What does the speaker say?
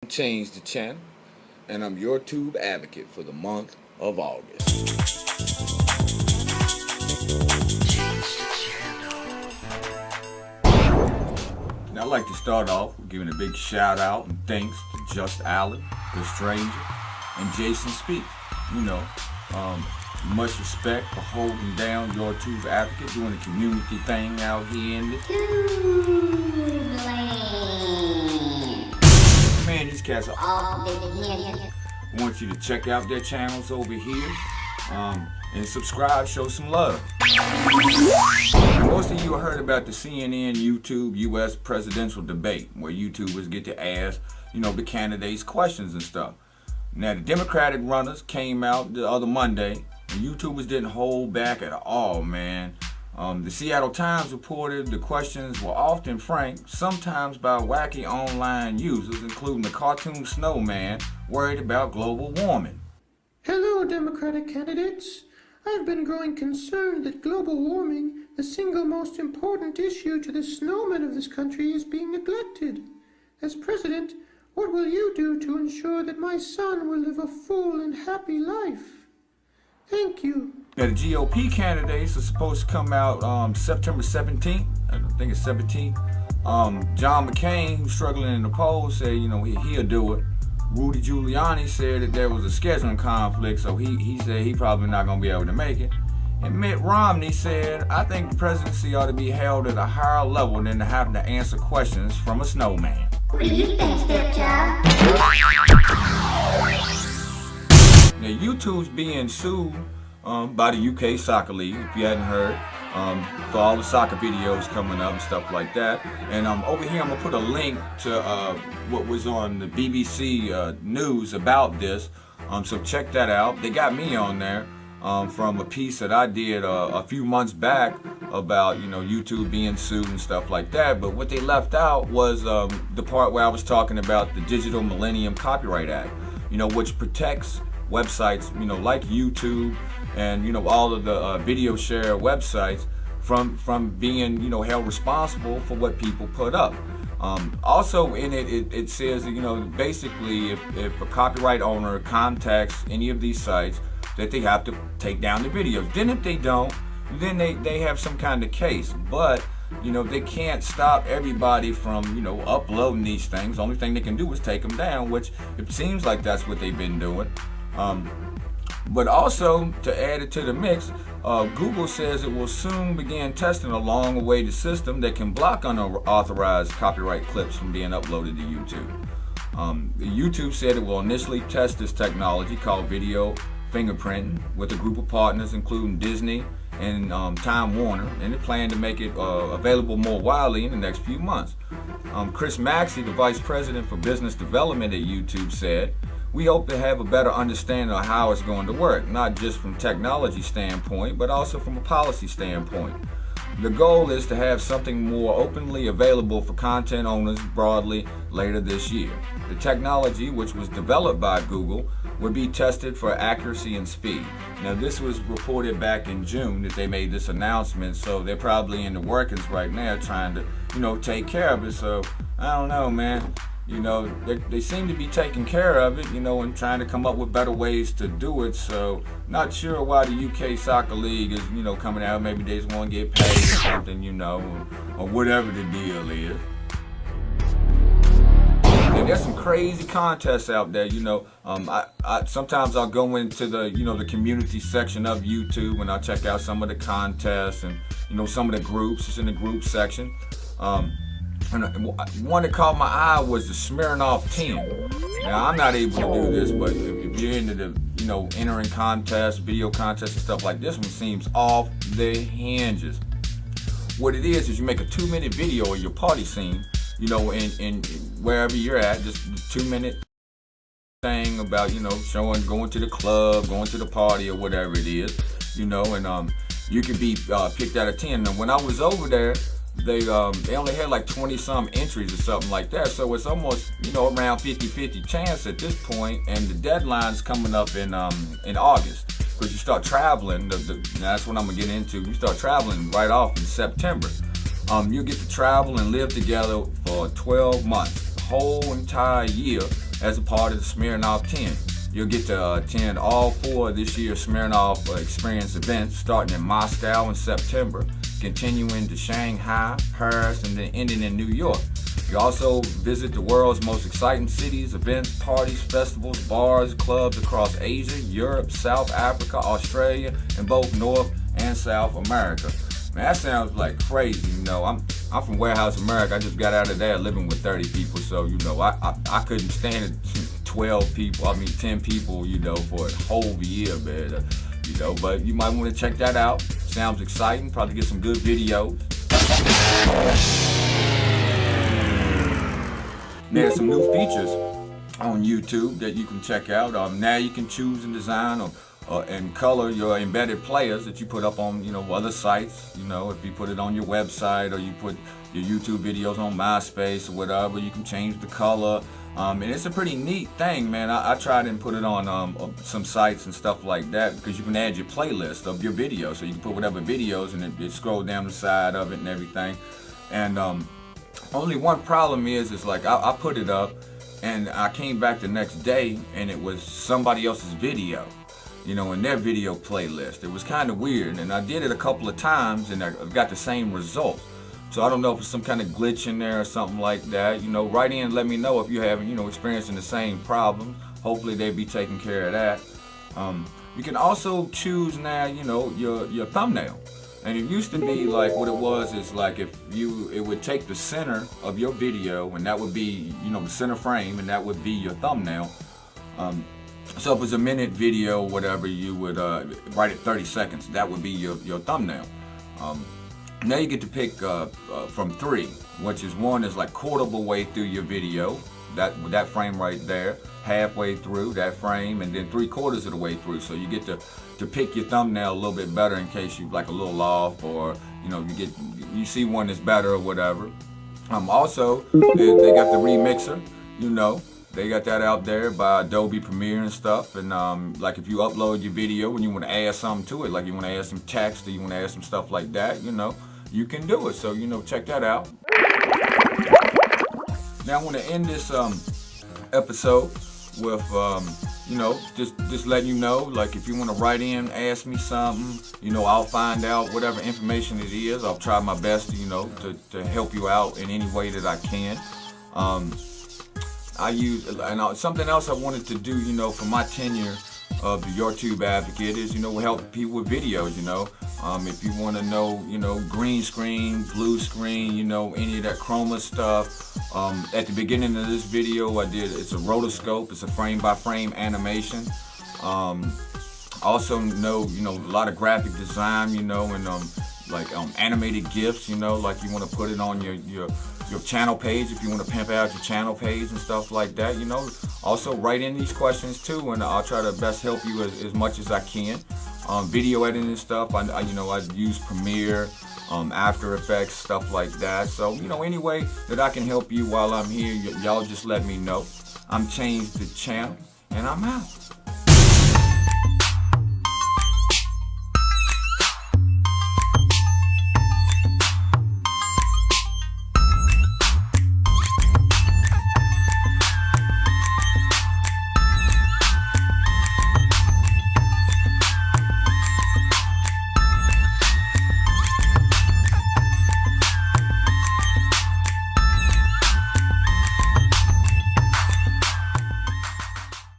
Change the channel, and I'm your tube advocate for the month of August. Now I'd like to start off with giving a big shout out and thanks to Just Allen, The Stranger, and Jason Speak. Much respect for holding down your tube advocate, doing the community thing out here in this. Man, these cats are I want you to check out their channels over here and subscribe, show some love. Most of you have heard about the CNN YouTube US presidential debate where YouTubers get to ask, the candidates questions and stuff. Now the Democratic runners came out the other Monday and YouTubers didn't hold back at all, man. The Seattle Times reported the questions were often franked, sometimes by wacky online users, including the cartoon Snowman, worried about global warming. Hello, Democratic candidates. I've been growing concerned that global warming, the single most important issue to the snowmen of this country, is being neglected. As president, what will you do to ensure that my son will live a full and happy life? Thank you. Now, the GOP candidates are supposed to come out September 17th. I think it's 17th. John McCain, who's struggling in the polls, said, he'll do it. Rudy Giuliani said that there was a scheduling conflict, so he said he probably not going to be able to make it. And Mitt Romney said, I think the presidency ought to be held at a higher level than to having to answer questions from a snowman. What do you think, stepchild? Now, YouTube's being sued by the UK Soccer Legue, if you hadn't heard, for all the soccer videos coming up and stuff like that. And over here, I'm going to put a link to what was on the BBC News about this. So check that out. They got me on there from a piece that I did a few months back about, YouTube being sued and stuff like that. But what they left out was the part where I was talking about the Digital Millennium Copyright Act, which protects websites, like YouTube and, all of the video share websites from being, held responsible for what people put up. Also in it says that, basically if a copyright owner contacts any of these sites, that they have to take down the videos. Then if they don't, then they have some kind of case. But, they can't stop everybody from, uploading these things. The only thing they can do is take them down, which it seems like that's what they've been doing. But also, to add it to the mix, Google says it will soon begin testing a long-awaited system that can block unauthorized copyright clips from being uploaded to YouTube. YouTube said it will initially test this technology called video fingerprinting with a group of partners including Disney and Time Warner, and they plan to make it available more widely in the next few months. Chris Maxey, the Vice President for Business Development at YouTube, said, we hope to have a better understanding of how it's going to work, not just from technology standpoint, but also from a policy standpoint. The goal is to have something more openly available for content owners broadly later this year. The technology, which was developed by Google, would be tested for accuracy and speed. Now, this was reported back in June that they made this announcement, so they're probably in the workings right now trying to, take care of it. So, I don't know, man. They seem to be taking care of it, and trying to come up with better ways to do it. So, not sure why the UK Soccer League is, coming out. Maybe they just want to get paid or something, or whatever the deal is. And there's some crazy contests out there, I sometimes I'll go into the, the community section of YouTube and I'll check out some of the contests and, some of the groups. It's in the group section. And one that caught my eye was the Smirnoff Ten. Now, I'm not able to do this, but if you're into the, entering contests, video contests and stuff like this one seems off the hinges. What it is you make a 2-minute video of your party scene, in wherever you're at, just a 2-minute thing about, showing, going to the club, going to the party or whatever it is, and you can be picked out of 10. Now, when I was over there, they only had like 20-some entries or something like that, so it's almost around 50-50 chance at this point, and the deadline's coming up in August, because you start traveling. That's what I'm gonna get into. You start traveling right off in September. You get to travel and live together for 12 months, the whole entire year, as a part of the Smirnoff 10. You'll get to attend all 4 of this year's Smirnoff Experience events, starting in Moscow in September, continuing to Shanghai, Paris, and then ending in New York. You also visit the world's most exciting cities, events, parties, festivals, bars, clubs across Asia, Europe, South Africa, Australia, and both North and South America. Man, that sounds like crazy, you know. I'm from Warehouse, America. I just got out of there living with 30 people, so, you know, I couldn't stand it. 12 people, 10 people, you know, for a whole year, man. You know, but you might want to check that out. Sounds exciting. Probably get some good videos. There's some new features on YouTube that you can check out. Now you can choose and design and color your embedded players that you put up on, you know, other sites. You know, if you put it on your website or you put your YouTube videos on MySpace or whatever, you can change the color. And it's a pretty neat thing, man. I tried and put it on some sites and stuff like that, because you can add your playlist of your videos. So you can put whatever videos and it scroll down the side of it and everything. And only one problem is like I put it up and I came back the next day and it was somebody else's video, you know, in their video playlist. It was kind of weird, and I did it a couple of times and I got the same results. So I don't know if it's some kind of glitch in there or something like that. You know, write in and let me know if you're having, you know, experiencing the same problem. Hopefully they'll be taking care of that. You can also choose now, you know, your thumbnail. And it used to be like what it was is like it would take the center of your video, and that would be, you know, the center frame, and that would be your thumbnail. So if it's a minute video, whatever, you would write it 30 seconds. That would be your thumbnail. Now you get to pick from 3, which is one is like quarter of the way through your video, that frame right there, halfway through that frame, and then 3/4 of the way through. So you get to pick your thumbnail a little bit better in case you like a little off, or you know you see one that's better or whatever. Also they got the Remixer, you know. They got that out there by Adobe Premiere and stuff, and like if you upload your video and you want to add something to it, like you want to add some text or you want to add some stuff like that, you know, you can do it. So, you know, check that out. Now I want to end this episode with, you know, just letting you know, like if you want to write in, ask me something, you know, I'll find out whatever information it is. I'll try my best, you know, to help you out in any way that I can. Something else I wanted to do, you know, for my tenure of the YourTubeAdvocate is, you know, help people with videos, you know. If you want to know, you know, green screen, blue screen, you know, any of that chroma stuff. At the beginning of this video, it's a rotoscope. It's a frame-by-frame animation. Also know, you know, a lot of graphic design, you know, and like animated GIFs, you know, like you want to put it on your channel page if you want to pimp out your channel page and stuff like that, you know. Also write in these questions too, and I'll try to best help you as much as I can. Video editing and stuff, I use Premiere, After Effects, stuff like that. So, you know, any way that I can help you while I'm here, y'all just let me know. I'm Changed the Channel, and I'm out.